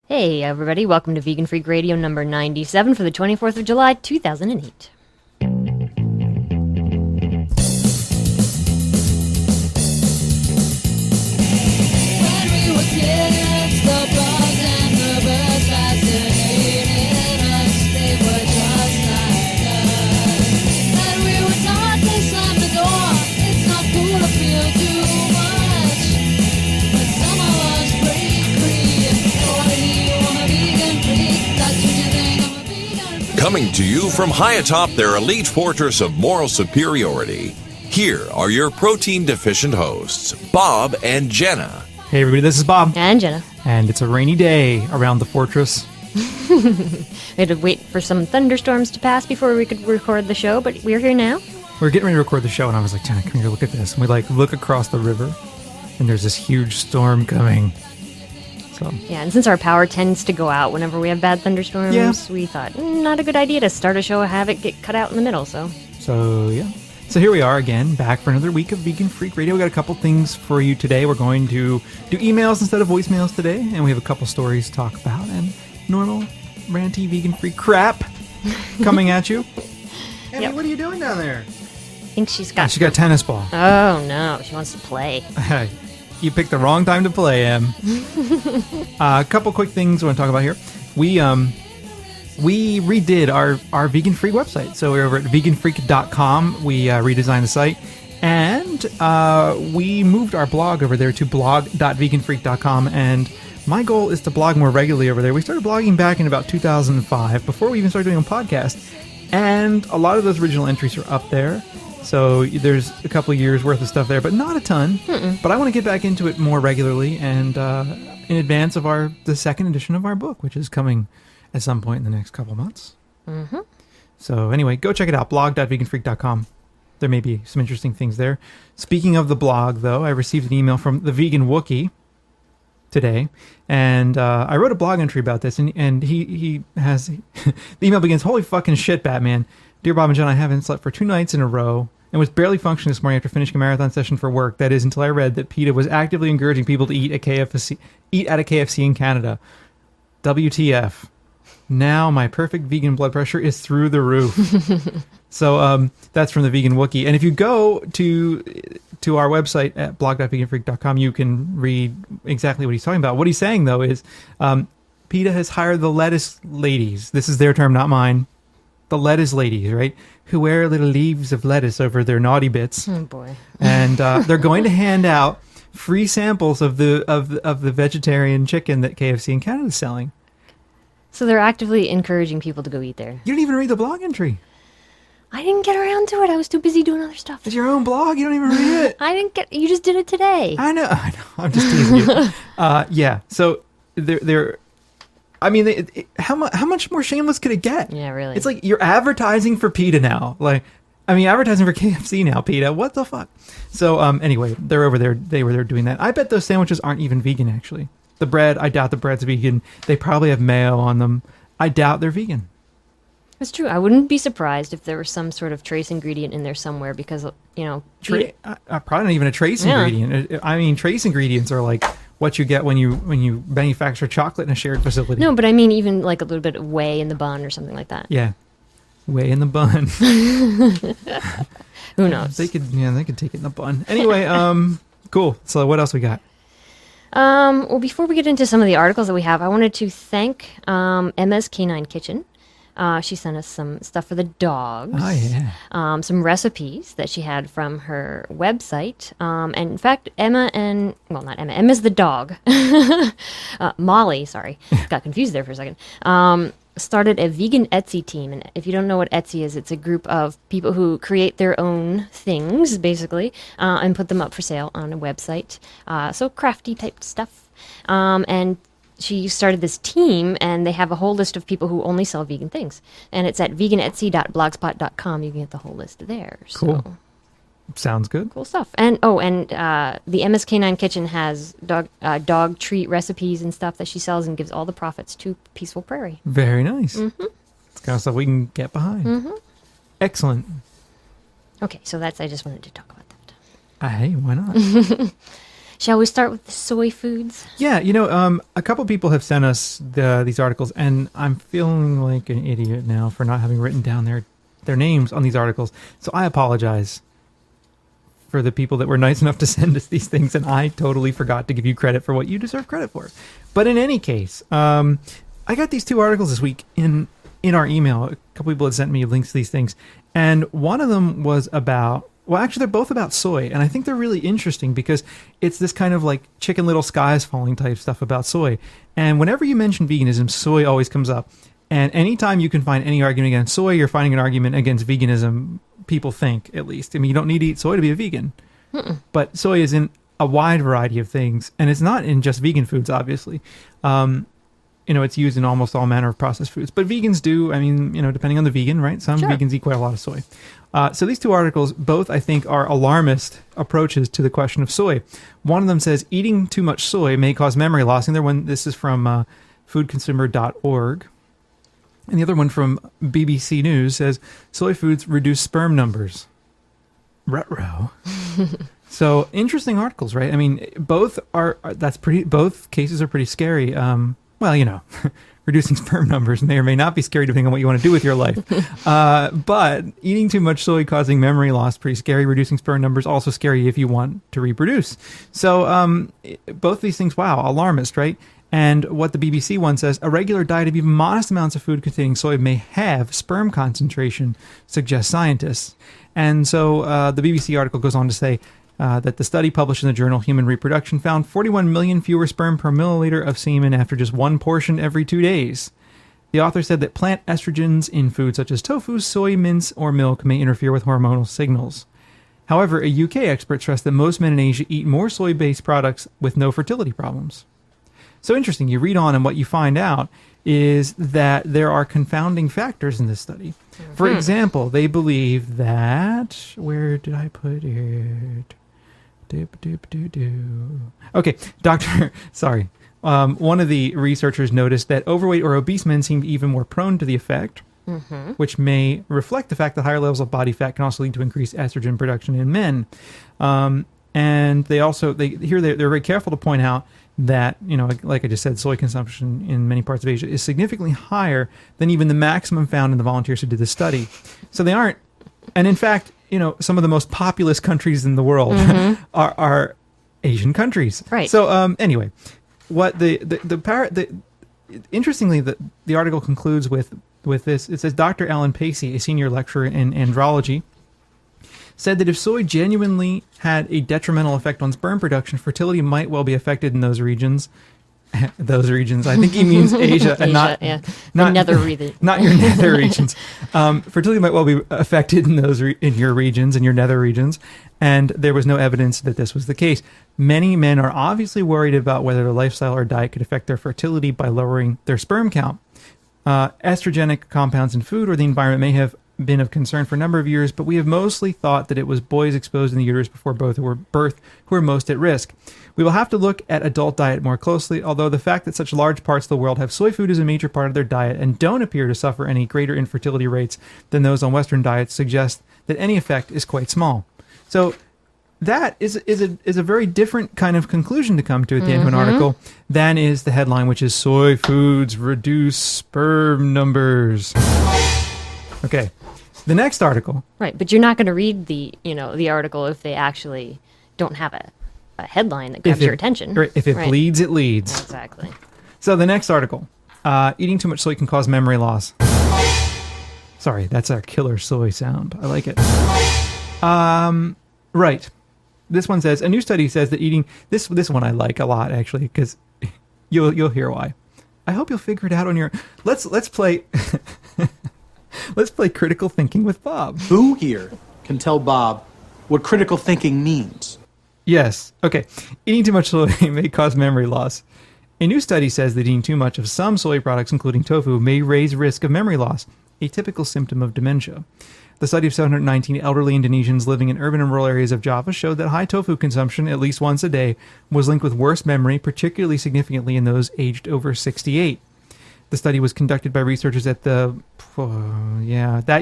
Hey everybody, welcome to Vegan Freak Radio number 97 for the 24th of July, 2008. Coming to you from high atop their elite fortress of moral superiority, here are your protein-deficient hosts, Bob and Jenna. Hey everybody, this is Bob. And Jenna. And it's a rainy day around the fortress. We had to wait for some thunderstorms to pass before we could record the show, but we're here now. We're getting ready to record the show, and I was like, Jenna, come here, look at this. And we look across the river, and there's this huge storm coming. So. Yeah, and since our power tends to go out whenever we have bad thunderstorms, we thought, not a good idea to start a show and have it get cut out in the middle, So here we are again, back for another week of Vegan Freak Radio. We got a couple things for you today. We're going to do emails instead of voicemails today, and we have a couple stories to talk about, and normal ranty vegan freak crap coming at you. Hey, Yep. what are you doing down there? I think she's got... She got a tennis ball. Oh, no, she wants to play. You picked the wrong time to play, Em. A couple quick things I want to talk about here. We redid our Vegan Freak website. So we're over at veganfreak.com. We redesigned the site. And we moved our blog over there to blog.veganfreak.com. And my goal is to blog more regularly over there. We started blogging back in about 2005, before we even started doing a podcast. And a lot of those original entries are up there. So there's a couple of years worth of stuff there, but not a ton. But I want to get back into it more regularly and in advance of the second edition of our book, which is coming at some point in the next couple months. Mm-hmm. So anyway, go check it out, blog.veganfreak.com. There may be some interesting things there. Speaking of the blog, though, I received an email from the Vegan Wookie today, and I wrote a blog entry about this, and he has... the email begins, "Holy fucking shit, Batman. Dear Bob and John, I haven't slept for 2 nights in a row and was barely functioning this morning after finishing a marathon session for work. That is, until I read that PETA was actively encouraging people to eat at a KFC in Canada. WTF. Now my perfect vegan blood pressure is through the roof." So that's from the Vegan Wookie. And if you go to our website at blog.veganfreak.com, you can read exactly what he's talking about. What he's saying, though, is PETA has hired the lettuce ladies. This is their term, not mine. The lettuce ladies, right? Who wear little leaves of lettuce over their naughty bits. Oh, boy. And they're going to hand out free samples of the vegetarian chicken that KFC in Canada is selling. So they're actively encouraging people to go eat there. You didn't even read the blog entry. I didn't get around to it. I was too busy doing other stuff. It's your own blog. You don't even read it. You just did it today. I know. I'm just teasing you. Yeah. So they're I mean, how much more shameless could it get? Yeah, really. It's like you're advertising for PETA now. Advertising for KFC now, PETA. What the fuck? So, anyway, they're over there. They were there doing that. I bet those sandwiches aren't even vegan, actually. The bread, I doubt the bread's vegan. They probably have mayo on them. I doubt they're vegan. That's true. I wouldn't be surprised if there was some sort of trace ingredient in there somewhere because, probably not even a trace ingredient. I mean, trace ingredients are like what you get when you manufacture chocolate in a shared facility. No, but I mean even like a little bit of whey in the bun or something like that. Yeah. Whey in the bun. Who knows? They could take it in the bun. Anyway, cool. So what else we got? Well, before we get into some of the articles that we have, I wanted to thank Emma's Canine Kitchen. She sent us some stuff for the dogs. Oh, yeah. Some recipes that she had from her website. And in fact, Emma's the dog. Molly, sorry. Got confused there for a second. Started a vegan Etsy team. And if you don't know what Etsy is, it's a group of people who create their own things, basically, and put them up for sale on a website. So crafty type stuff. And she started this team, and they have a whole list of people who only sell vegan things. And it's at veganetsy.blogspot.com. You can get the whole list there. Cool. So, sounds good. Cool stuff. And the MS Canine Kitchen has dog treat recipes and stuff that she sells and gives all the profits to Peaceful Prairie. Very nice. Mm-hmm. It's kind of stuff we can get behind. Mm-hmm. Excellent. Okay, so I just wanted to talk about that. Hey, why not? Shall we start with the soy foods? Yeah, a couple people have sent us these articles, and I'm feeling like an idiot now for not having written down their names on these articles. So I apologize for the people that were nice enough to send us these things, and I totally forgot to give you credit for what you deserve credit for. But in any case, I got these 2 articles this week in our email. A couple people had sent me links to these things, and one of them was about, well, actually, they're both about soy, and I think they're really interesting because it's this kind of like Chicken Little Skies Falling type stuff about soy. And whenever you mention veganism, soy always comes up. And anytime you can find any argument against soy, you're finding an argument against veganism, people think, at least. I mean, you don't need to eat soy to be a vegan. But soy is in a wide variety of things, and it's not in just vegan foods, obviously. It's used in almost all manner of processed foods. But vegans do, I mean, depending on the vegan, right? Some Sure. vegans eat quite a lot of soy. So these 2 articles, both, I think, are alarmist approaches to the question of soy. One of them says, eating too much soy may cause memory loss. And this is from foodconsumer.org. And the other one from BBC News says, soy foods reduce sperm numbers. Ruh-roh. So, interesting articles, right? I mean, both cases are pretty scary. Reducing sperm numbers may or may not be scary depending on what you want to do with your life. But eating too much soy causing memory loss, pretty scary. Reducing sperm numbers, also scary if you want to reproduce. So both these things, wow, alarmist, right? And what the BBC one says, a regular diet of even modest amounts of food containing soy may have sperm concentration, suggest scientists. And so the BBC article goes on to say, that the study published in the journal Human Reproduction found 41 million fewer sperm per milliliter of semen after just 1 portion every 2 days. The author said that plant estrogens in foods such as tofu, soy, mince, or milk may interfere with hormonal signals. However, a UK expert stressed that most men in Asia eat more soy-based products with no fertility problems. So interesting, you read on and what you find out is that there are confounding factors in this study. For example, they believe that... Where did I put it? Okay, one of the researchers noticed that overweight or obese men seemed even more prone to the effect, which may reflect the fact that higher levels of body fat can also lead to increased estrogen production in men. And they're very careful to point out that, like I just said, soy consumption in many parts of Asia is significantly higher than even the maximum found in the volunteers who did the study. So they aren't, and in fact, some of the most populous countries in the world are Asian countries. Right. So anyway, what interestingly, the article concludes with this. It says Dr. Ellen Pacey, a senior lecturer in andrology, said that if soy genuinely had a detrimental effect on sperm production, fertility might well be affected in those regions. Those regions. I think he means Asia, and not nether region. Not your nether regions. Fertility might well be affected in your regions, in your nether regions, and there was no evidence that this was the case. Many men are obviously worried about whether their lifestyle or diet could affect their fertility by lowering their sperm count. Estrogenic compounds in food or the environment may have been of concern for a number of years, but we have mostly thought that it was boys exposed in the uterus before birth who were most at risk. We will have to look at adult diet more closely, although the fact that such large parts of the world have soy food as a major part of their diet and don't appear to suffer any greater infertility rates than those on Western diets suggests that any effect is quite small. So that is a very different kind of conclusion to come to at the end of an article than is the headline, which is soy foods reduce sperm numbers. Okay. The next article. Right, but you're not going to read the article if they actually don't have a headline that grabs your attention. Right, if it bleeds, it leads. Exactly. So the next article. Eating too much soy can cause memory loss. Sorry, that's our killer soy sound. I like it. Right. This one says, a new study says that eating... This one I like a lot, actually, because you'll hear why. I hope you'll figure it out on your... Let's play... Let's play critical thinking with Bob. Who here can tell Bob what critical thinking means? Yes. Okay. Eating too much soy may cause memory loss. A new study says that eating too much of some soy products, including tofu, may raise risk of memory loss, a typical symptom of dementia. The study of 719 elderly Indonesians living in urban and rural areas of Java showed that high tofu consumption, at least once a day, was linked with worse memory, particularly significantly in those aged over 68. The study was conducted by researchers at that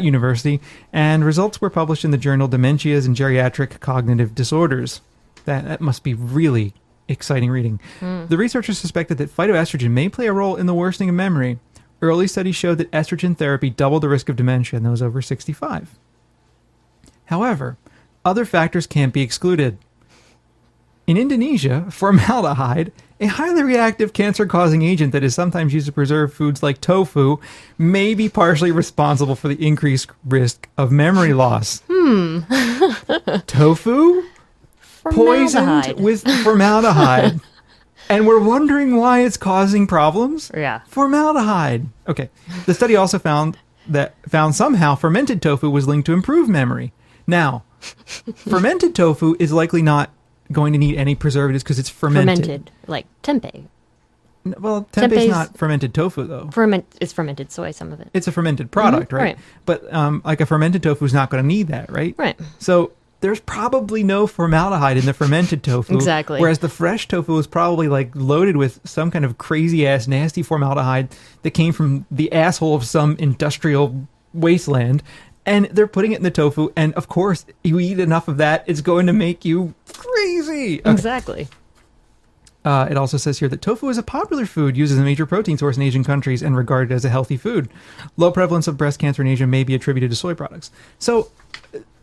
university, and results were published in the journal Dementias and Geriatric Cognitive Disorders. That must be really exciting reading. The researchers suspected that phytoestrogen may play a role in the worsening of memory. Early studies showed that estrogen therapy doubled the risk of dementia in those over 65. However, other factors can't be excluded. In Indonesia, formaldehyde, a highly reactive cancer-causing agent that is sometimes used to preserve foods like tofu, may be partially responsible for the increased risk of memory loss. Tofu? Poisoned with formaldehyde. And we're wondering why it's causing problems? Yeah. Formaldehyde. Okay. The study also found somehow fermented tofu was linked to improved memory. Now, fermented tofu is likely not going to need any preservatives because it's fermented. Like tempeh. Well, tempeh's not fermented tofu, though. It's fermented soy, some of it. It's a fermented product, right? But like a fermented tofu is not going to need that, right? Right. So there's probably no formaldehyde in the fermented tofu. Exactly. Whereas the fresh tofu is probably like loaded with some kind of crazy-ass, nasty formaldehyde that came from the asshole of some industrial wasteland. And they're putting it in the tofu, and of course, you eat enough of that, it's going to make you crazy. Okay. Exactly. It also says here that tofu is a popular food used as a major protein source in Asian countries and regarded as a healthy food. Low prevalence of breast cancer in Asia may be attributed to soy products. So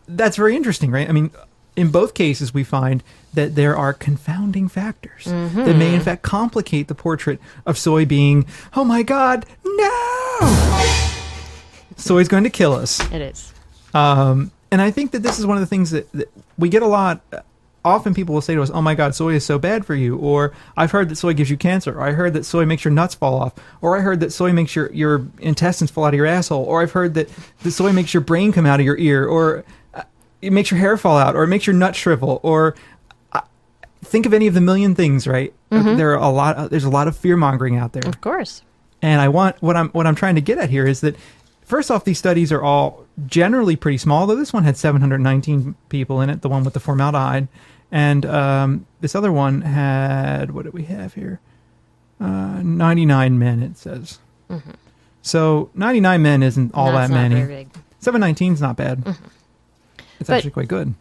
that's very interesting, right? I mean, in both cases, we find that there are confounding factors that may, in fact, complicate the portrait of soy being, oh my God, no! Soy's going to kill us. It is. And I think that this is one of the things that we get a lot. Often people will say to us, oh my God, soy is so bad for you. Or I've heard that soy gives you cancer. Or I heard that soy makes your nuts fall off. Or I heard that soy makes your intestines fall out of your asshole. Or I've heard that the soy makes your brain come out of your ear. Or it makes your hair fall out. Or it makes your nut shrivel. Or think of any of the million things, right? There's a lot of fear mongering out there. Of course. And what I'm trying to get at here is that, first off, these studies are all generally pretty small, though this one had 719 people in it, the one with the formaldehyde. And this other one had, what do we have here? 99 men, it says. So 99 men isn't all that many. Not very big. 719 is not bad. It's actually quite good.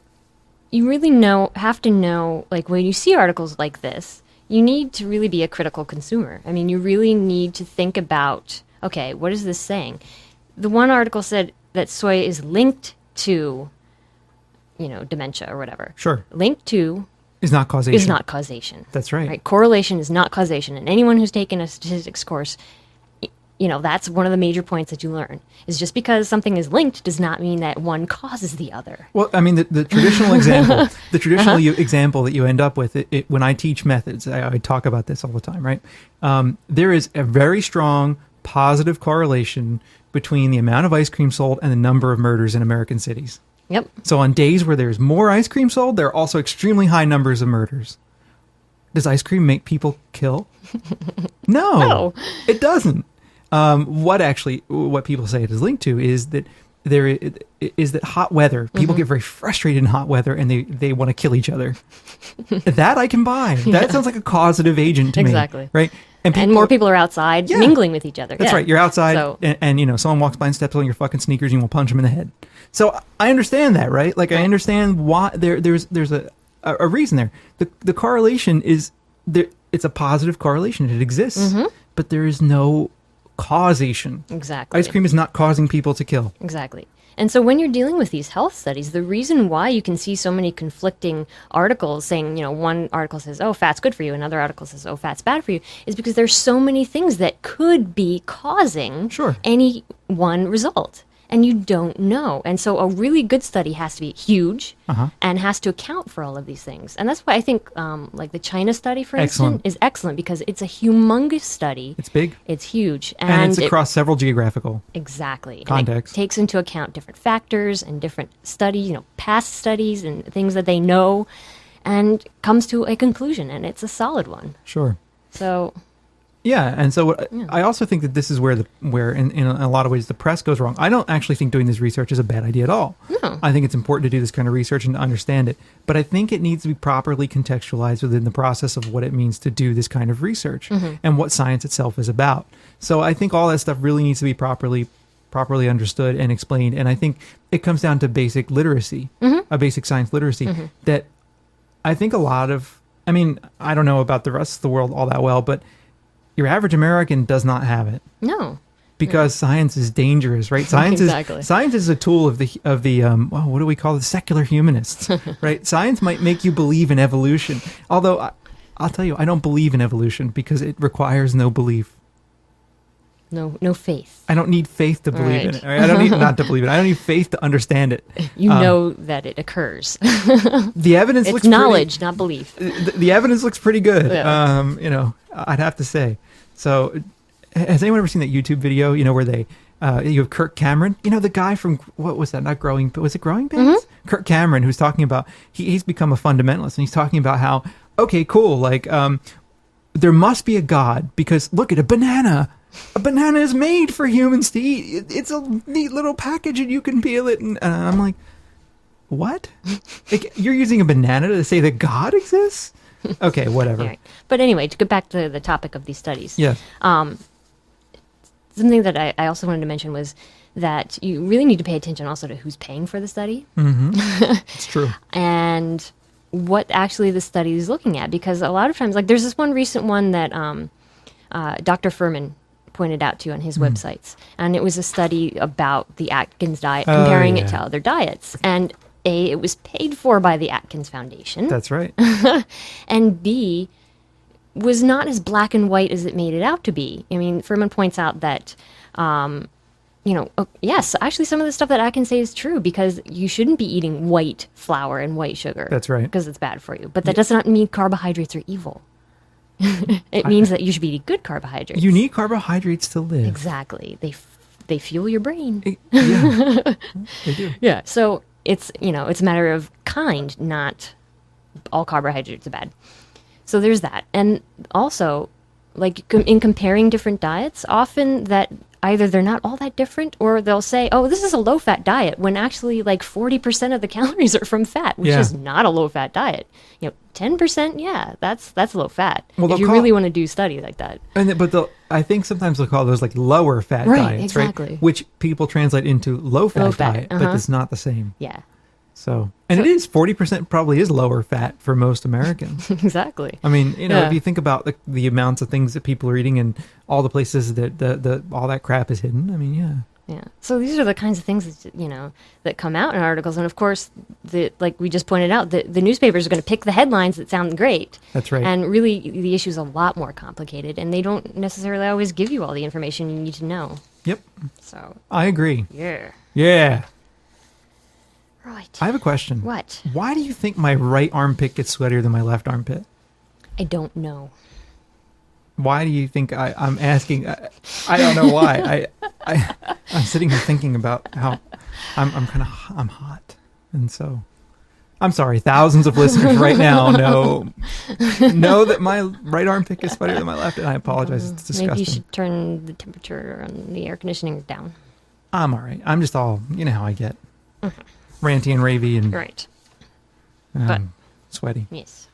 You really have to know, like, when you see articles like this, you need to really be a critical consumer. I mean, you really need to think about, okay, what is this saying? The one article said that soy is linked to, dementia or whatever. Sure. Linked to is not causation. Is not causation. That's right. Correlation is not causation. And anyone who's taken a statistics course, that's one of the major points that you learn. Is just because something is linked does not mean that one causes the other. Well, I mean, the traditional example, example that you end up with, when I teach methods, I talk about this all the time, right? There is a very strong positive correlation between the amount of ice cream sold and the number of murders in American cities. Yep. So on days where there's more ice cream sold, there are also extremely high numbers of murders. Does ice cream make people kill? No, it doesn't. What people say it is linked to is that that hot weather, people get very frustrated in hot weather and they want to kill each other. That I can buy. That sounds like a causative agent to me. Exactly. Right? And more people are outside mingling with each other. That's right. You're outside and someone walks by and steps on your fucking sneakers and you will punch them in the head. So I understand that, right? Like I understand why there's a reason there. The correlation is there. It's a positive correlation. It exists, but there is no causation. Exactly. Ice cream is not causing people to kill. Exactly. And so when you're dealing with these health studies, the reason why you can see so many conflicting articles saying, one article says, oh, fat's good for you, another article says, oh, fat's bad for you, is because there's so many things that could be causing any one result. And you don't know. And so a really good study has to be huge and has to account for all of these things. And that's why I think like the China study, for instance, is excellent because it's a humongous study. It's big. It's huge. And it's across several geographical contexts. And it takes into account different factors and different studies, past studies and things that they know and comes to a conclusion. And it's a solid one. Sure. So... Yeah, and so I also think that this is where in a lot of ways the press goes wrong. I don't actually think doing this research is a bad idea at all. No. I think it's important to do this kind of research and to understand it. But I think it needs to be properly contextualized within the process of what it means to do this kind of research and what science itself is about. So I think all that stuff really needs to be properly understood and explained. And I think it comes down to basic literacy, a basic science literacy, that I think a lot of I mean, I don't know about the rest of the world all that well, but your average American does not have it. No. Because science is dangerous, right? Science Exactly. Science is a tool of the well, what do we call it? Secular humanists, right? Science might make you believe in evolution, although I'll tell you, I don't believe in evolution because it requires no belief. No faith. I don't need faith to believe in Right. it. I don't need not to believe it. I don't need faith to understand it. You know that it occurs. The evidence It's looks knowledge, not belief. The evidence looks pretty good. Yeah. You know, I'd have to say. So, has anyone ever seen that YouTube video? You know, where they you have Kirk Cameron. You know, the guy from what was that? Not Growing, but was it Growing Pains? Mm-hmm. Kirk Cameron, who's talking about he's become a fundamentalist, and he's talking about how okay, cool, like there must be a God because look at a banana. A banana is made for humans to eat. It's a neat little package, and you can peel it. And I'm like, what? Like, you're using a banana to say that God exists? Okay, whatever. Right. But anyway, to get back to the topic of these studies. Yeah. Something that I also wanted to mention was that you really need to pay attention also to who's paying for the study It's true. and what actually the study is looking at. Because a lot of times, like there's this one recent one that Dr. Furman pointed out to on his websites. And it was a study about the Atkins diet, comparing it to other diets. And A, it was paid for by the Atkins Foundation. That's right. And B, was not as black and white as it made it out to be. I mean, Furman points out that, yes, actually some of the stuff that I can say is true because you shouldn't be eating white flour and white sugar. That's right. Because it's bad for you. But that does not mean carbohydrates are evil. It means that you should be eating good carbohydrates. You need carbohydrates to live. Exactly. They fuel your brain. Yeah, they do. Yeah. So it's it's a matter of kind, not all carbohydrates are bad. So there's that. And also, like in comparing different diets, often that either they're not all that different or they'll say, oh, this is a low-fat diet, when actually like 40% of the calories are from fat, which is not a low-fat diet. 10%, yeah, that's low-fat. Well, if you really want to do study like that. But I think sometimes they'll call those like lower-fat Right, diets, exactly. right? Which people translate into low-fat Low-fat, diet, but it's not the same. Yeah, So, and it is 40% probably is lower fat for most Americans. exactly. I mean, Yeah. if you think about the amounts of things that people are eating and all the places that the all that crap is hidden, I mean, yeah. Yeah. So these are the kinds of things that, that come out in articles. And of course, like we just pointed out, the newspapers are going to pick the headlines that sound great. That's right. And really, the issue is a lot more complicated. And they don't necessarily always give you all the information you need to know. Yep. So, I agree. yeah. Yeah. Right. I have a question. What? Why do you think my right armpit gets sweatier than my left armpit? I don't know. Why do you think I'm asking? I don't know why. I'm sitting here thinking about how I'm hot, and so I'm sorry. Thousands of listeners right now know that my right armpit gets sweatier than my left, and I apologize. It's disgusting. Maybe you should turn the temperature on the air conditioning down. I'm all right. I'm just all how I get ranty and ravey and Right. But sweaty. yes.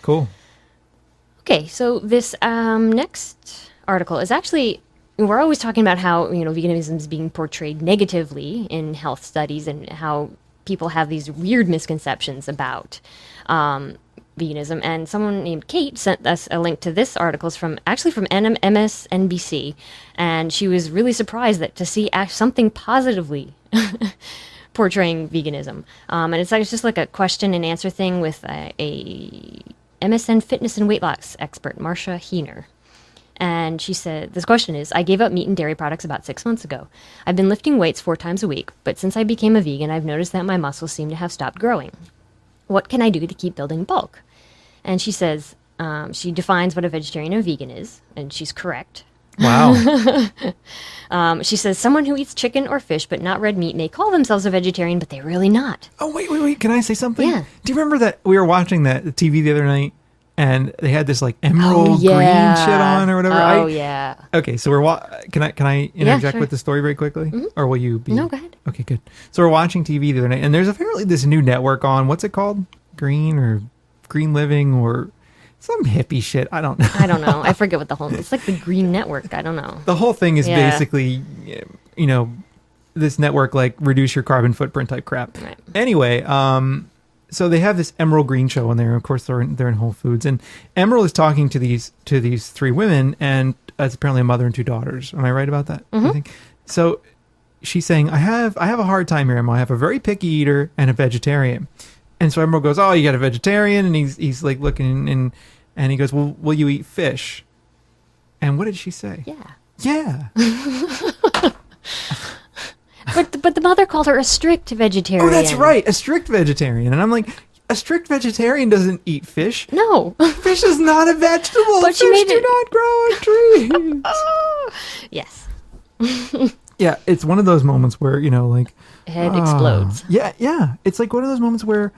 Cool. Okay, so this next article is actually, we're always talking about how, veganism is being portrayed negatively in health studies and how people have these weird misconceptions about veganism. And someone named Kate sent us a link to this article. It's from MSNBC. And she was really surprised to see something positively portraying veganism. And it's just like a question and answer thing with a MSN fitness and weight loss expert, Marcia Heener. And she said, this question is, I gave up meat and dairy products about 6 months ago. I've been lifting weights 4 times a week, but since I became a vegan, I've noticed that my muscles seem to have stopped growing. What can I do to keep building bulk? And she says, she defines what a vegetarian and vegan is, and she's correct. Wow. She says, someone who eats chicken or fish but not red meat may call themselves a vegetarian, but they're really not. Oh, wait. Can I say something? Yeah. Do you remember that we were watching that TV the other night and they had this like emerald green shit on or whatever? Oh, yeah. Okay, so can I interject sure. with the story very quickly? Or will you be? No, go ahead. Okay, good. So we're watching TV the other night and there's apparently this new network on. What's it called? Green Living or some hippie shit. I don't know. I don't know. I forget what the whole... It's like the Green Network. I don't know. The whole thing is Yeah. basically, this network like reduce your carbon footprint type crap. Right. Anyway, so they have this Emerald Green show on there. Of course, they're in Whole Foods, and Emerald is talking to these three women, and it's apparently a mother and two daughters. Am I right about that? I think so. She's saying, I have a hard time here, Emerald. I have a very picky eater and a vegetarian. And so Emerald goes, oh, you got a vegetarian? And he's like looking, and he goes, well, will you eat fish? And what did she say? Yeah. Yeah. But the mother called her a strict vegetarian. Oh, that's right. A strict vegetarian. And I'm like, a strict vegetarian doesn't eat fish. No. Fish is not a vegetable. But Fish she made do not grow on trees. Yes. Yeah, it's one of those moments where, like... Head explodes. Yeah, yeah. It's like one of those moments where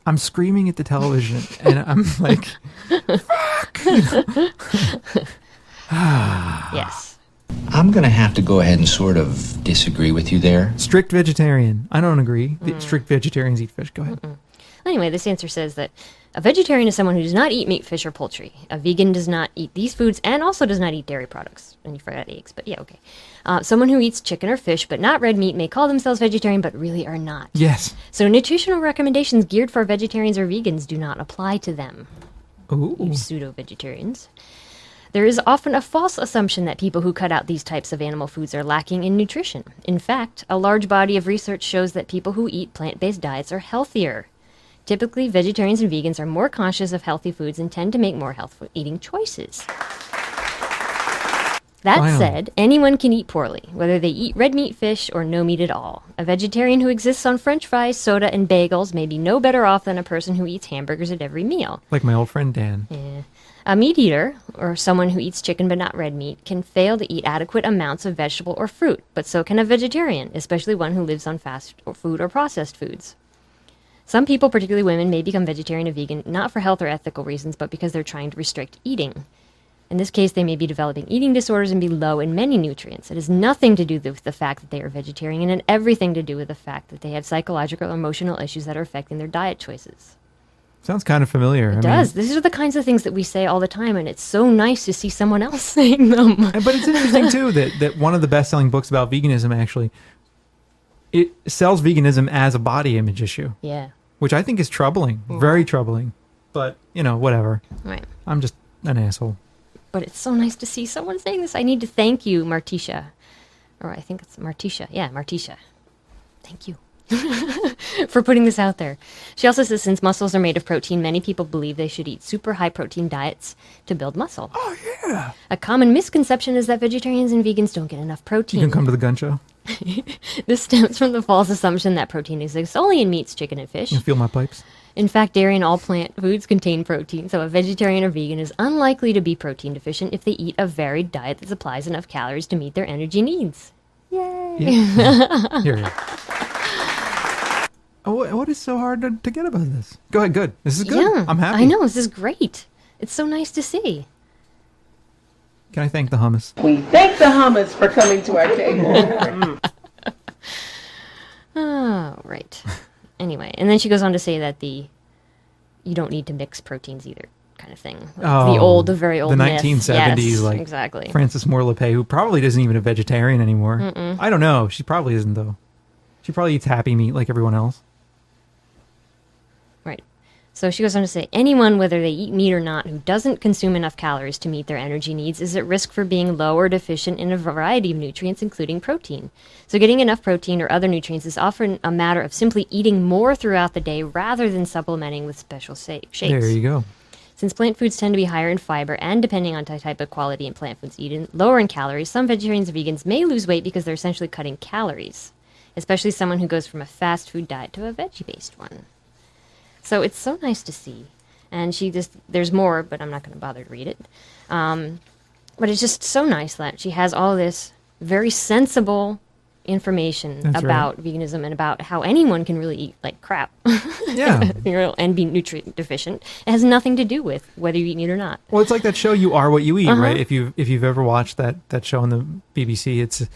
I'm screaming at the television, and I'm like, fuck! Yes. I'm going to have to go ahead and sort of disagree with you there. Strict vegetarian. I don't agree. Strict vegetarians eat fish. Go ahead. Anyway, this answer says that a vegetarian is someone who does not eat meat, fish, or poultry. A vegan does not eat these foods and also does not eat dairy products. And you forgot eggs, but yeah, okay. Someone who eats chicken or fish but not red meat may call themselves vegetarian but really are not. Yes. So nutritional recommendations geared for vegetarians or vegans do not apply to them. Ooh. You pseudo-vegetarians. There is often a false assumption that people who cut out these types of animal foods are lacking in nutrition. In fact, a large body of research shows that people who eat plant-based diets are healthier. Typically, vegetarians and vegans are more conscious of healthy foods and tend to make more healthful eating choices. That said, anyone can eat poorly, whether they eat red meat, fish, or no meat at all. A vegetarian who exists on French fries, soda, and bagels may be no better off than a person who eats hamburgers at every meal. Like my old friend Dan. Yeah. A meat eater, or someone who eats chicken but not red meat, can fail to eat adequate amounts of vegetable or fruit, but so can a vegetarian, especially one who lives on fast food or processed foods. Some people, particularly women, may become vegetarian or vegan not for health or ethical reasons, but because they're trying to restrict eating. In this case, they may be developing eating disorders and be low in many nutrients. It has nothing to do with the fact that they are vegetarian and everything to do with the fact that they have psychological or emotional issues that are affecting their diet choices. Sounds kind of familiar. It does. These are the kinds of things that we say all the time, and it's so nice to see someone else saying them. But it's interesting, too, that one of the best-selling books about veganism, actually, it sells veganism as a body image issue. Yeah. Which I think is troubling. Very troubling. But, whatever. Right. I'm just an asshole. But it's so nice to see someone saying this. I need to thank you, Martisha. Or I think it's Martisha. Yeah, Martisha. Thank you. For putting this out there. She also says since mussels are made of protein, many people believe they should eat super high protein diets to build muscle. Oh, yeah. A common misconception is that vegetarians and vegans don't get enough protein. You can come to the gun show. This stems from the false assumption that protein exists only in meats, chicken, and fish. You feel my pipes? In fact, dairy and all plant foods contain protein, so a vegetarian or vegan is unlikely to be protein deficient if they eat a varied diet that supplies enough calories to meet their energy needs. Yay! Yeah. Here. Oh, what is so hard to get about this? Go ahead, good. This is good. Yeah, I'm happy. I know, this is great. It's so nice to see. Can I thank the hummus? We thank the hummus for coming to our table. Oh, right. Anyway, and then she goes on to say that you don't need to mix proteins either, kind of thing. The very old the myth. 1970s, yes, like exactly. Frances Moore LePay, who probably isn't even a vegetarian anymore. I don't know. She probably isn't, though. She probably eats happy meat like everyone else. Right. So she goes on to say, anyone, whether they eat meat or not, who doesn't consume enough calories to meet their energy needs is at risk for being low or deficient in a variety of nutrients, including protein. So getting enough protein or other nutrients is often a matter of simply eating more throughout the day rather than supplementing with special shakes. There you go. Since plant foods tend to be higher in fiber and, depending on the type of quality in plant foods eaten, lower in calories, some vegetarians and vegans may lose weight because they're essentially cutting calories, especially someone who goes from a fast food diet to a veggie-based one. So it's so nice to see. And there's more, but I'm not going to bother to read it. But it's just so nice that she has all this very sensible information about veganism and about how anyone can really eat like crap. Yeah. And be nutrient deficient. It has nothing to do with whether you eat meat or not. Well, it's like that show You Are What You Eat, right? If you've ever watched that show on the BBC, it's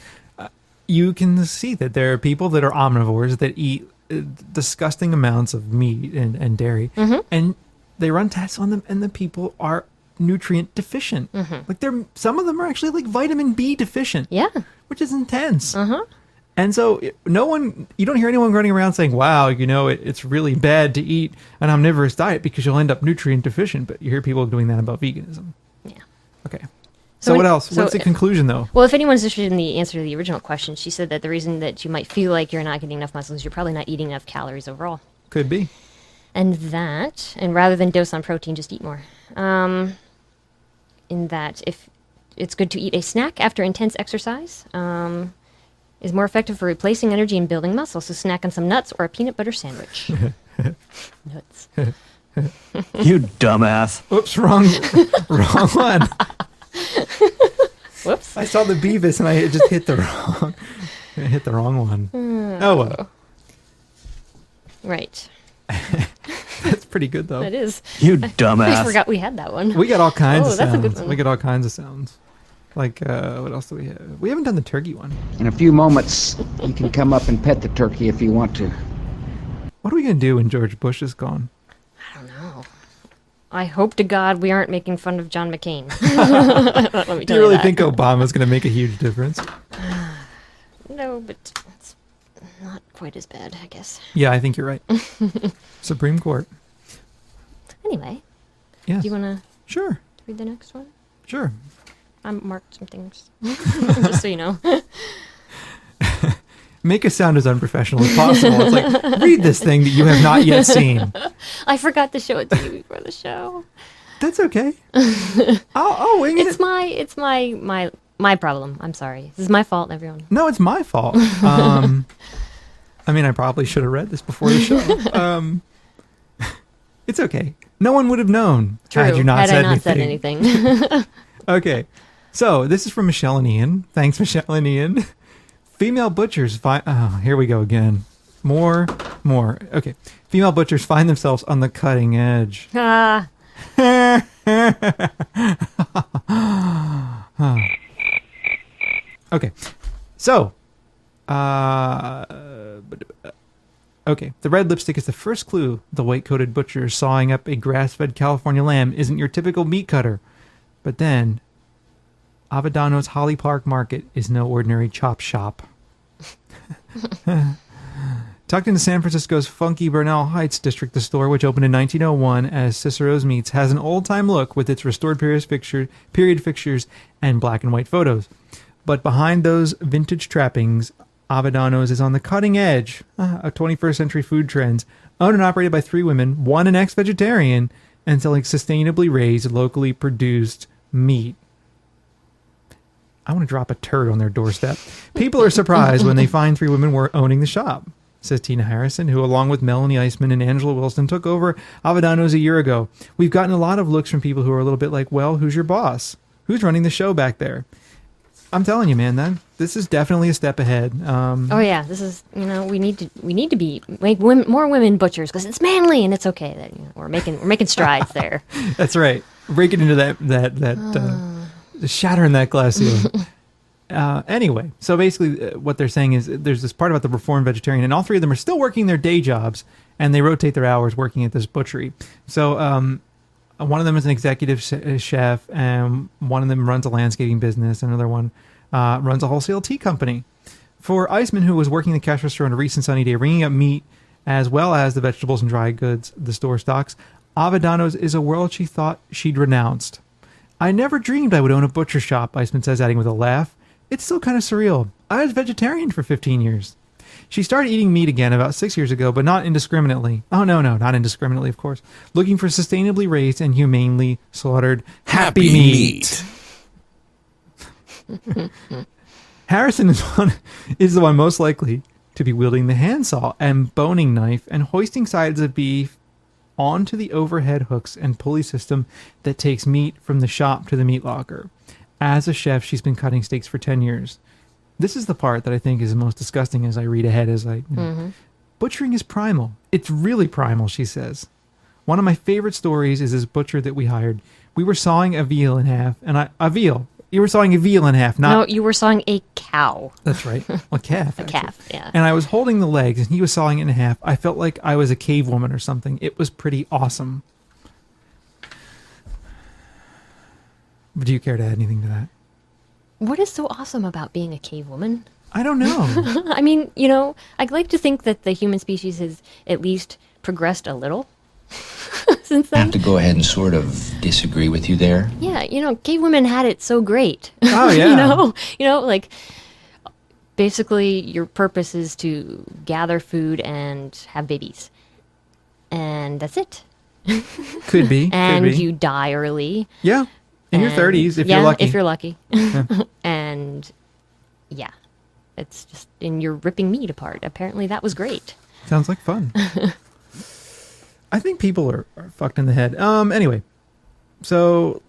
you can see that there are people that are omnivores that eat disgusting amounts of meat and dairy, and they run tests on them, and the people are nutrient deficient. Like some of them are actually like vitamin B deficient. Yeah, which is intense. And so you don't hear anyone running around saying, wow, it's really bad to eat an omnivorous diet because you'll end up nutrient deficient. But you hear people doing that about veganism. Yeah. Okay. So what else? What's the conclusion, though? Well, if anyone's interested in the answer to the original question, she said that the reason that you might feel like you're not getting enough muscle is you're probably not eating enough calories overall. Could be. And rather than dose on protein, just eat more. In that, if it's good to eat a snack after intense exercise, is more effective for replacing energy and building muscle. So snack on some nuts or a peanut butter sandwich. Nuts. You dumbass. Oops, wrong one. Whoops. I saw the Beavis and I just hit the wrong one. Oh well. Right. That's pretty good though. It is. You I dumbass. forgot we had that one. We got all kinds of that's sounds. a good one. We got all kinds of sounds. Like what else do we have? We haven't done the turkey one. In a few moments, you can come up and pet the turkey if you want to. What are we gonna do when George Bush is gone? I don't know. I hope to God we aren't making fun of John McCain. Let me Do tell you really that. think Obama's gonna make a huge difference? No, but it's not quite as bad, I guess. Yeah, I think you're right. Supreme Court. Anyway, Yes. do you want to Sure. read the next one? Sure. I marked some things, just so you know. Make us sound as unprofessional as possible. It's like, read this thing that you have not yet seen. I forgot to show it to you before the show. That's okay. I'll wing it. It's my problem. I'm sorry. This is my fault, everyone. No, it's my fault. I mean, I probably should have read this before the show. It's okay. No one would have known had you not Had said I not anything. said anything. Okay. So this is from Michelle and Ian. Thanks, Michelle and Ian. Female butchers find... Oh, here we go again. More. Okay. Female butchers find themselves on the cutting edge. Ah. Okay. So, okay. The red lipstick is the first clue the white-coated butcher sawing up a grass-fed California lamb isn't your typical meat cutter. But then, Avedano's Holly Park Market is no ordinary chop shop. Tucked into San Francisco's funky Bernal Heights district, the store, which opened in 1901 as Cicero's Meats, has an old-time look with its restored period fixtures and black and white photos. But behind those vintage trappings, Avedano's is on the cutting edge of 21st century food trends, owned and operated by 3 women, one an ex-vegetarian, and selling sustainably raised, locally produced meat. I want to drop a turd on their doorstep. People are surprised when they find 3 women were owning the shop, says Tina Harrison, who along with Melanie Eisman and Angela Wilson took over Avedano's a year ago. We've gotten a lot of looks from people who are a little bit like, well, who's your boss? Who's running the show back there? I'm telling you, man, this is definitely a step ahead. Oh yeah, this is, we need to make more women butchers because it's manly and it's okay that we're making strides there. That's right. Breaking into that shattering that glass ceiling. Anyway, so basically what they're saying is there's this part about the reformed vegetarian, and all 3 of them are still working their day jobs, and they rotate their hours working at this butchery. So one of them is an executive chef, and one of them runs a landscaping business. Another one runs a wholesale tea company. For Eisman, who was working the cash register on a recent sunny day, ringing up meat as well as the vegetables and dry goods the store stocks, Avedano's is a world she thought she'd renounced. I never dreamed I would own a butcher shop, Eisman says, adding with a laugh. It's still kind of surreal. I was vegetarian for 15 years. She started eating meat again about 6 years ago, but not indiscriminately. Oh, no, not indiscriminately, of course. Looking for sustainably raised and humanely slaughtered happy meat. Harrison is the one most likely to be wielding the handsaw and boning knife and hoisting sides of beef onto the overhead hooks and pulley system that takes meat from the shop to the meat locker. As a chef, she's been cutting steaks for 10 years. This is the part that I think is the most disgusting as I read ahead. Butchering is primal. It's really primal, she says. One of my favorite stories is this butcher that we hired. We were sawing a veal in half, and you were sawing a veal in half, not... No, you were sawing a cow. That's right. A calf. A calf, yeah. And I was holding the legs, and he was sawing it in half. I felt like I was a cave woman or something. It was pretty awesome. Do you care to add anything to that? What is so awesome about being a cave woman? I don't know. I mean, I'd like to think that the human species has at least progressed a little since I then. have to go ahead and sort of disagree with you there. Yeah, cave women had it so great. Oh, yeah. Like basically your purpose is to gather food and have babies. And that's it. Could be. And could be. you die early. Yeah. In your And- 30s, if yeah, you're lucky. if you're lucky. And yeah, it's just, and you're ripping meat apart. Apparently that was great. Sounds like fun. I think people are fucked in the head. Anyway, so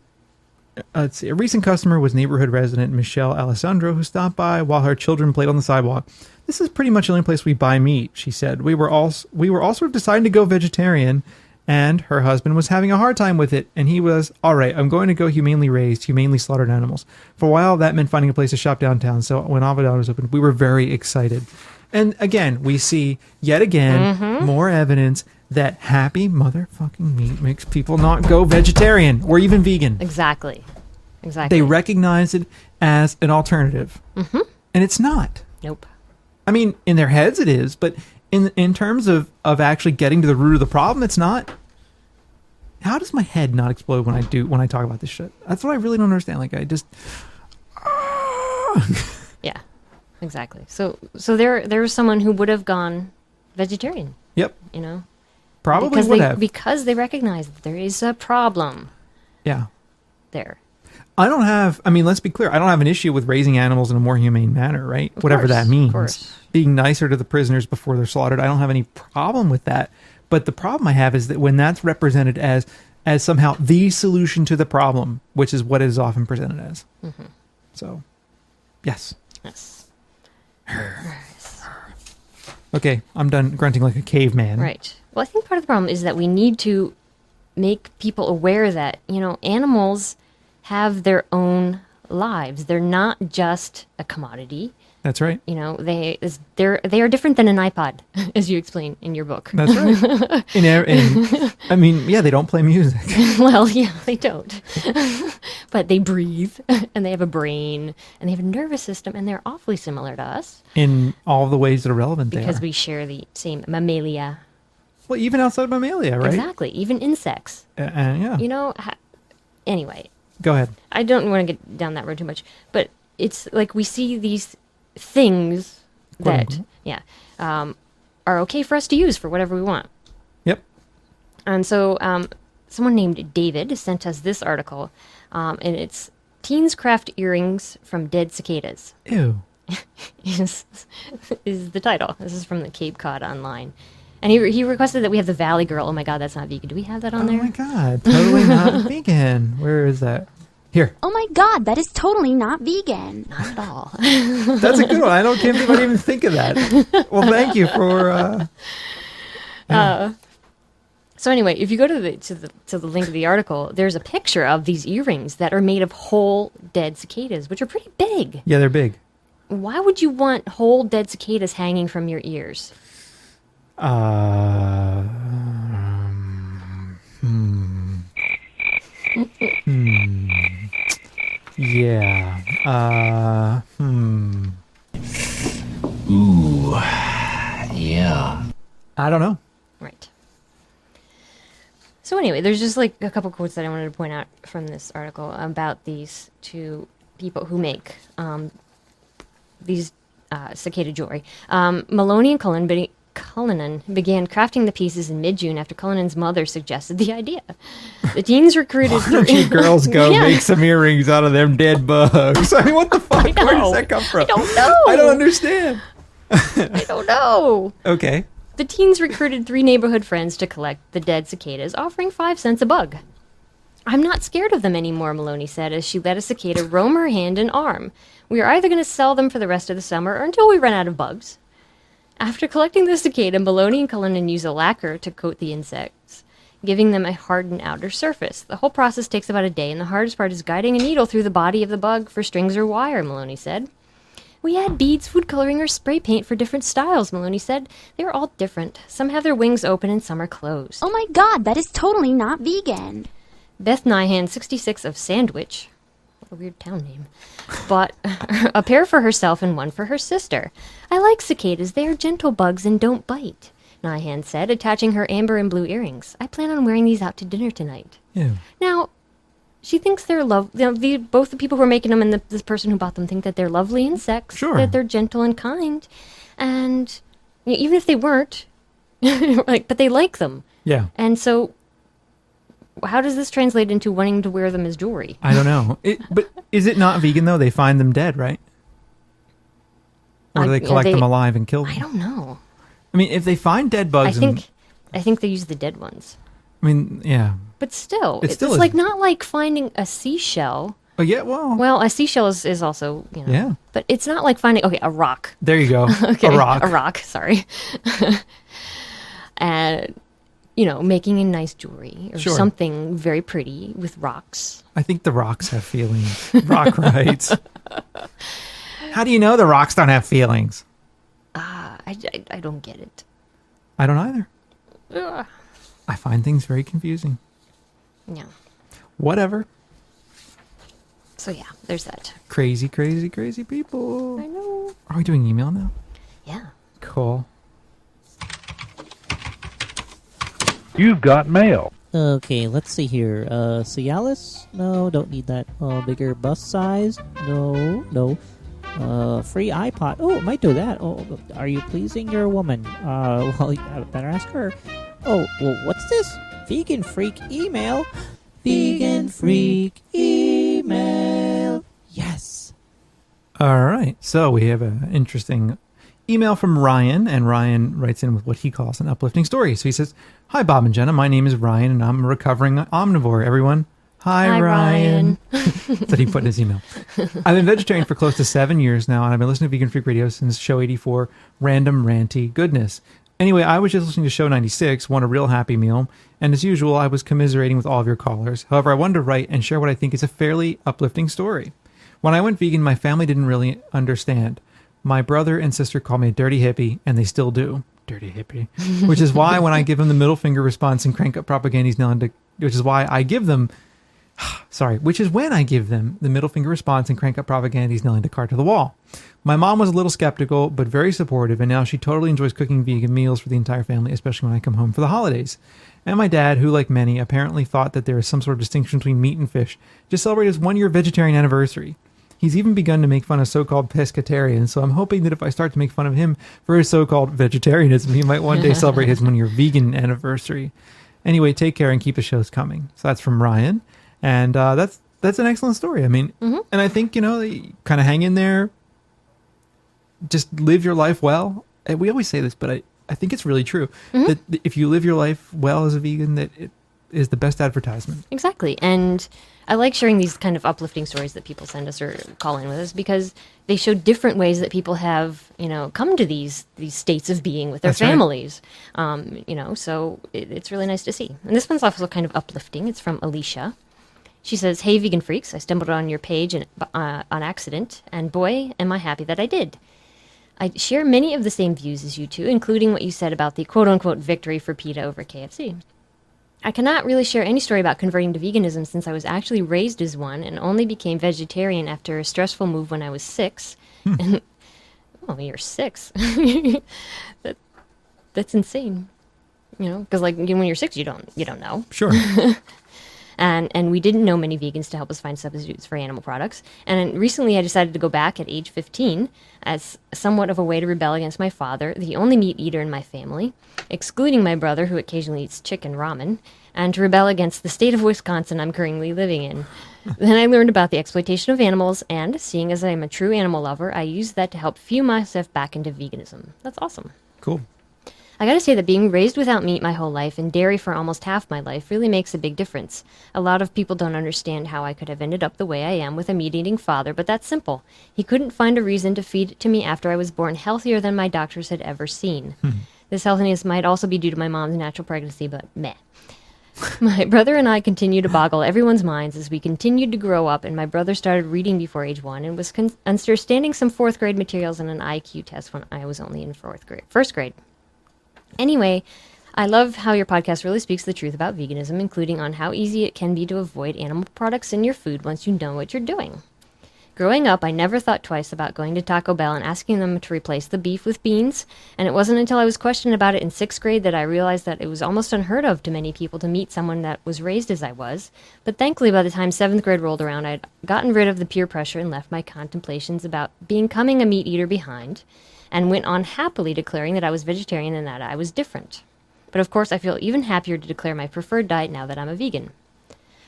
let's see. A recent customer was neighborhood resident Michelle Alessandro, who stopped by while her children played on the sidewalk. This is pretty much the only place we buy meat, she said. We were all sort of deciding to go vegetarian, and her husband was having a hard time with it, and he was, all right, I'm going to go humanely raised, humanely slaughtered animals. For a while, that meant finding a place to shop downtown, so when Avocados opened, we were very excited. And again, we see, yet again, more evidence that happy motherfucking meat makes people not go vegetarian or even vegan. Exactly. They recognize it as an alternative. Mm-hmm. And it's not. Nope. I mean, in their heads it is, but in terms of actually getting to the root of the problem, it's not. How does my head not explode when I talk about this shit? That's what I really don't understand. Like, I just... Yeah, exactly. So there was someone who would have gone vegetarian. Yep. Probably because would have. Because they recognize that there is a problem Yeah. there. Let's be clear. I don't have an issue with raising animals in a more humane manner, right? Whatever that means. Of course. Being nicer to the prisoners before they're slaughtered. I don't have any problem with that. But the problem I have is that when that's represented as somehow the solution to the problem, which is what it is often presented as. Mm-hmm. So, yes. Yes. Okay, I'm done grunting like a caveman. Right. Well, I think part of the problem is that we need to make people aware that, animals have their own lives. They're not just a commodity. That's right. They are different than an iPod, as you explain in your book. That's right. They don't play music. Well, yeah, they don't. But they breathe, and they have a brain, and they have a nervous system, and they're awfully similar to us. In all the ways that are relevant there. Because we share the same mammalia. Well, even outside of mammalia, right? Exactly. Even insects. Yeah. Anyway. Go ahead. I don't want to get down that road too much, but it's like we see these things that, are okay for us to use for whatever we want. Yep. And so someone named David sent us this article, and it's Teens Craft Earrings from Dead Cicadas. Ew. is the title. This is from the Cape Cod Online. And he requested that we have the Valley Girl. Oh my God, that's not vegan. Do we have that on there? Oh my God, totally not vegan. Where is that? Here. Oh my God, that is totally not vegan. Not at all. That's a good one. I can't believe I didn't even think of that. Well, thank you for. So anyway, if you go to the link of the article, there's a picture of these earrings that are made of whole dead cicadas, which are pretty big. Yeah, they're big. Why would you want whole dead cicadas hanging from your ears? Yeah. Ooh. Yeah. I don't know. Right. So anyway, there's just like a couple quotes that I wanted to point out from this article about these two people who make these cicada jewelry. Maloney and Cullinan began crafting the pieces in mid-June after Cullinan's mother suggested the idea. The teens recruited... Why don't you girls go make some earrings out of them dead bugs? I mean, what the fuck? Where does that come from? I don't know. I don't understand. I don't know. Okay. The teens recruited 3 neighborhood friends to collect the dead cicadas, offering 5 cents a bug. I'm not scared of them anymore, Maloney said as she let a cicada roam her hand and arm. We are either going to sell them for the rest of the summer or until we run out of bugs. After collecting the cicada, Maloney and Cullinan use a lacquer to coat the insects, giving them a hardened outer surface. The whole process takes about a day, and the hardest part is guiding a needle through the body of the bug for strings or wire, Maloney said. We add beads, food coloring, or spray paint for different styles, Maloney said. They are all different. Some have their wings open and some are closed. Oh my God, that is totally not vegan. Beth Nyhan, 66, of Sandwich, a weird town name. Bought a pair for herself and one for her sister. I like cicadas. They are gentle bugs and don't bite, Nyhan said, attaching her amber and blue earrings. I plan on wearing these out to dinner tonight. Yeah. Now, she thinks they're both the people who are making them and this person who bought them think that they're lovely insects. Sure. That they're gentle and kind. And even if they weren't, but they like them. Yeah. And so, how does this translate into wanting to wear them as jewelry? I don't know. But is it not vegan, though? They find them dead, right? Or do they collect them alive and kill them? I don't know. I mean, if they find dead bugs... I think they use the dead ones. I mean, yeah. But still, It's like not like finding a seashell. Oh, yeah, well... Well, a seashell is also, Yeah. But it's not like finding, a rock. There you go. Okay, a rock. A rock, sorry. And, making a nice jewelry or Sure. something very pretty with rocks. I think the rocks have feelings. Rock rights. How do you know the rocks don't have feelings? I don't get it. I don't either. Ugh. I find things very confusing. Yeah. Whatever. So yeah, there's that. Crazy, crazy, crazy people. I know. Are we doing email now? Yeah. Cool. You've got mail. Okay, let's see here. Cialis? No, don't need that. Bigger bust size? No. Free iPod? Oh, it might do that. Oh, are you pleasing your woman? Well, I better ask her. Oh, well, what's this? Vegan Freak email? Vegan Freak email. Yes. All right. So we have an interesting email from Ryan, and Ryan writes in with what he calls an uplifting story. So he says, "Hi, Bob and Jenna. My name is Ryan, and I'm a recovering omnivore. Everyone, hi Ryan." That he put in his email. I've been vegetarian for close to 7 years now, and I've been listening to Vegan Freak Radio since show 84, Random Ranty Goodness. Anyway, I was just listening to show 96, won a real happy meal, and as usual, I was commiserating with all of your callers. However, I wanted to write and share what I think is a fairly uplifting story. When I went vegan, my family didn't really understand. My brother and sister called me a dirty hippie, and they still do. Dirty hippie. Which is why when I give them the middle finger response and crank up propaganda's nail into... Which is when I give them the middle finger response and crank up propaganda's nailing the cart to the wall. My mom was a little skeptical, but very supportive, and now she totally enjoys cooking vegan meals for the entire family, especially when I come home for the holidays. And my dad, who, like many, apparently thought that there is some sort of distinction between meat and fish, just celebrated his 1-year vegetarian anniversary. He's even begun to make fun of so-called pescatarians, so I'm hoping that if I start to make fun of him for his so-called vegetarianism, he might one day celebrate his 1-year vegan anniversary. Anyway, take care and keep the shows coming. So that's from Ryan. And that's an excellent story. I mean, and I think, you kind of hang in there, just live your life well. And we always say this, but I think it's really true that if you live your life well as a vegan, that it is the best advertisement. Exactly. And I like sharing these kind of uplifting stories that people send us or call in with us because they show different ways that people have, come to these states of being with their That's right. families. So it's really nice to see. And this one's also kind of uplifting. It's from Alicia. She says, "Hey, vegan freaks, I stumbled on your page on accident, and boy, am I happy that I did. I share many of the same views as you two, including what you said about the quote-unquote victory for PETA over KFC. I cannot really share any story about converting to veganism since I was actually raised as one and only became vegetarian after a stressful move when I was 6. And, you're 6. That's insane. Because when you're 6, you don't know. Sure. And we didn't know many vegans to help us find substitutes for animal products. And recently I decided to go back at age 15 as somewhat of a way to rebel against my father, the only meat eater in my family, excluding my brother who occasionally eats chicken ramen, and to rebel against the state of Wisconsin I'm currently living in. Then I learned about the exploitation of animals, and seeing as I am a true animal lover, I used that to help fuel myself back into veganism. That's awesome. Cool. I gotta say that being raised without meat my whole life and dairy for almost half my life really makes a big difference. A lot of people don't understand how I could have ended up the way I am with a meat-eating father, but that's simple. He couldn't find a reason to feed it to me after I was born healthier than my doctors had ever seen. This healthiness might also be due to my mom's natural pregnancy, but meh. My brother and I continued to boggle everyone's minds as we continued to grow up, and my brother started reading before age 1 and was understanding some 4th grade materials and an IQ test when I was only in first grade. Anyway, I love how your podcast really speaks the truth about veganism, including on how easy it can be to avoid animal products in your food once you know what you're doing. Growing up, I never thought twice about going to Taco Bell and asking them to replace the beef with beans, and it wasn't until I was questioned about it in 6th grade that I realized that it was almost unheard of to many people to meet someone that was raised as I was. But thankfully, by the time 7th grade rolled around, I'd gotten rid of the peer pressure and left my contemplations about becoming a meat eater behind, and went on happily declaring that I was vegetarian and that I was different. But of course, I feel even happier to declare my preferred diet now that I'm a vegan.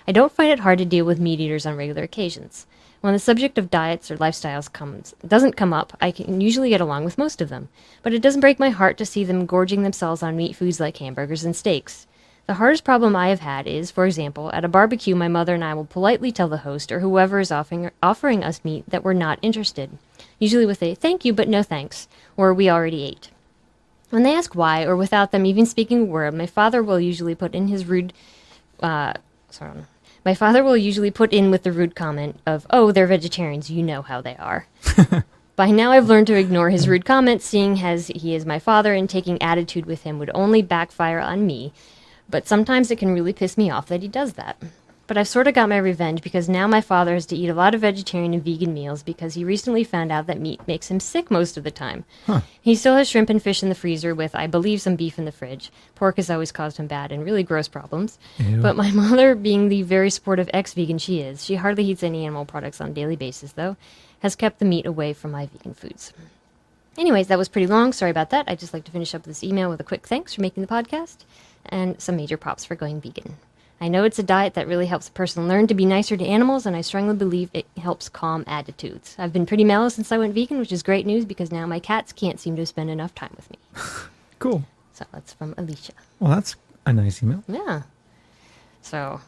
I don't find it hard to deal with meat eaters on regular occasions. When the subject of diets or lifestyles doesn't come up, I can usually get along with most of them. But it doesn't break my heart to see them gorging themselves on meat foods like hamburgers and steaks. The hardest problem I have had is, for example, at a barbecue, my mother and I will politely tell the host or whoever is offering us meat that we're not interested, usually with a "thank you, but no thanks," or "we already ate." When they ask why, or without them even speaking a word, my father will usually put in with the rude comment of, "Oh, they're vegetarians, you know how they are." By now I've learned to ignore his rude comments, seeing as he is my father, and taking attitude with him would only backfire on me. But sometimes it can really piss me off that he does that. But I've sort of got my revenge because now my father has to eat a lot of vegetarian and vegan meals because he recently found out that meat makes him sick most of the time. He still has shrimp and fish in the freezer with, I believe, some beef in the fridge. Pork has always caused him bad and really gross problems. Ew. But my mother, being the very supportive ex-vegan she is, she hardly eats any animal products on a daily basis, though, has kept the meat away from my vegan foods. Anyways, that was pretty long. Sorry about that. I'd just like to finish up this email with a quick thanks for making the podcast and some major props for going vegan. I know it's a diet that really helps a person learn to be nicer to animals, and I strongly believe it helps calm attitudes. I've been pretty mellow since I went vegan, which is great news because now my cats can't seem to spend enough time with me. Cool. So that's from Alicia. Well, that's a nice email. Yeah. So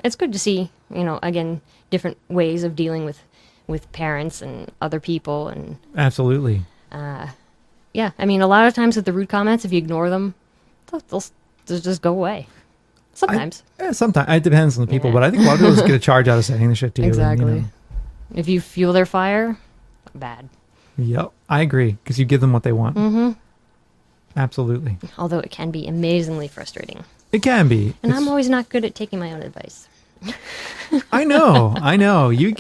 it's good to see, again, different ways of dealing with parents and other people. And Absolutely. yeah, I mean, a lot of times with the rude comments, if you ignore them, they'll just go away. Sometimes. Sometimes. It depends on the people, but I think a lot of people just get a charge out of saying the shit to you. Exactly. And, If you fuel their fire, bad. Yep. I agree, because you give them what they want. Mm-hmm. Absolutely. Although it can be amazingly frustrating. It can be. And I'm always not good at taking my own advice. I know. You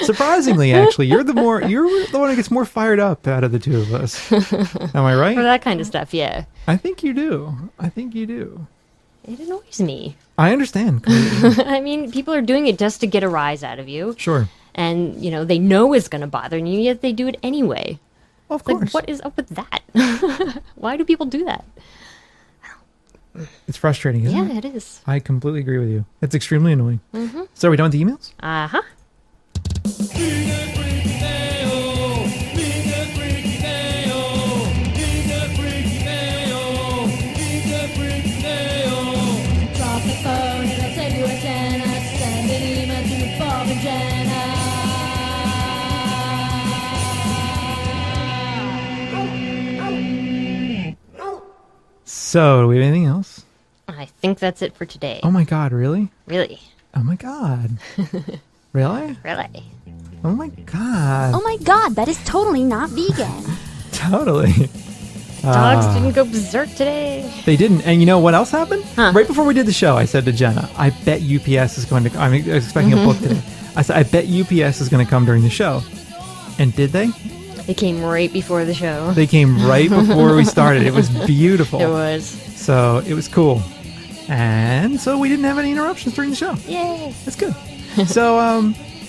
surprisingly, actually, you're the one who gets more fired up out of the two of us. Am I right? For that kind of stuff, yeah. I think you do. It annoys me. I understand. I mean, people are doing it just to get a rise out of you. Sure. And, they know it's going to bother you, yet they do it anyway. Well, of course. course. What is up with that? Why do people do that? It's frustrating, isn't it? Yeah, it is. I completely agree with you. It's extremely annoying. Mm-hmm. So are we done with the emails? Uh-huh. So, do we have anything else? I think that's it for today. Oh my god, really? Really? Oh my god. Really? Really? Oh my god. Oh my god, that is totally not vegan. Totally. Dogs didn't go berserk today. They didn't. And you know what else happened? Huh. Right before we did the show, I said to Jenna, I bet UPS is going to... I'm expecting a book today. I said, I bet UPS is going to come during the show. And did they? They came right before the show. They came right before we started. It was beautiful. It was. So it was cool. And so we didn't have any interruptions during the show. Yay. That's good. So,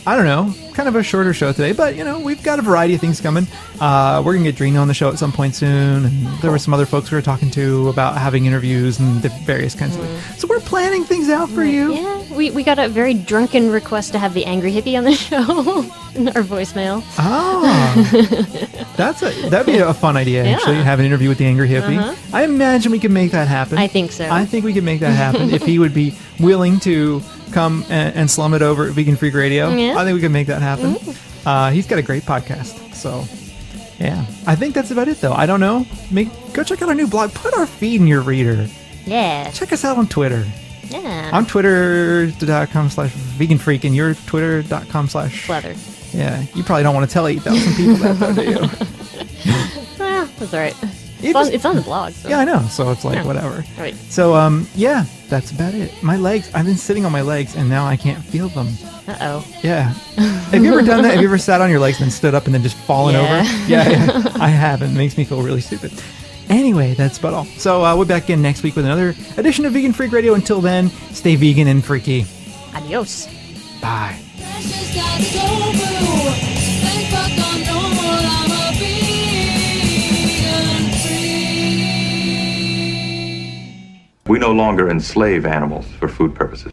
I don't know, kind of a shorter show today, but, we've got a variety of things coming. We're going to get Drina on the show at some point soon, and there were some other folks we were talking to about having interviews and various kinds of things. So we're planning things out for you. Yeah, we got a very drunken request to have the Angry Hippie on the show in our voicemail. Oh, that'd be a fun idea, actually, have an interview with the Angry Hippie. Uh-huh. I imagine we could make that happen. I think so. I think we could make that happen if he would be willing to come and slum it over at Vegan Freak Radio. Yeah. I think we can make that happen. He's got a great podcast. So, yeah. I think that's about it, though. I don't know. Go check out our new blog. Put our feed in your reader. Yeah. Check us out on Twitter. Yeah. I'm twitter.com/veganfreak and you're twitter.com/ Leather. Yeah. You probably don't want to tell 8,000 people that, though, do you? Well, that's all right. It's on the blog. So. Yeah, I know. So it's like, Yeah. whatever. Right. So, yeah, that's about it. My legs, I've been sitting on my legs, and now I can't feel them. Uh-oh. Yeah. Have you ever done that? Have you ever sat on your legs and then stood up and then just fallen Yeah. over? Yeah, I haven't. It makes me feel really stupid. Anyway, that's about all. So we're back in next week with another edition of Vegan Freak Radio. Until then, stay vegan and freaky. Adios. Bye. We no longer enslave animals for food purposes.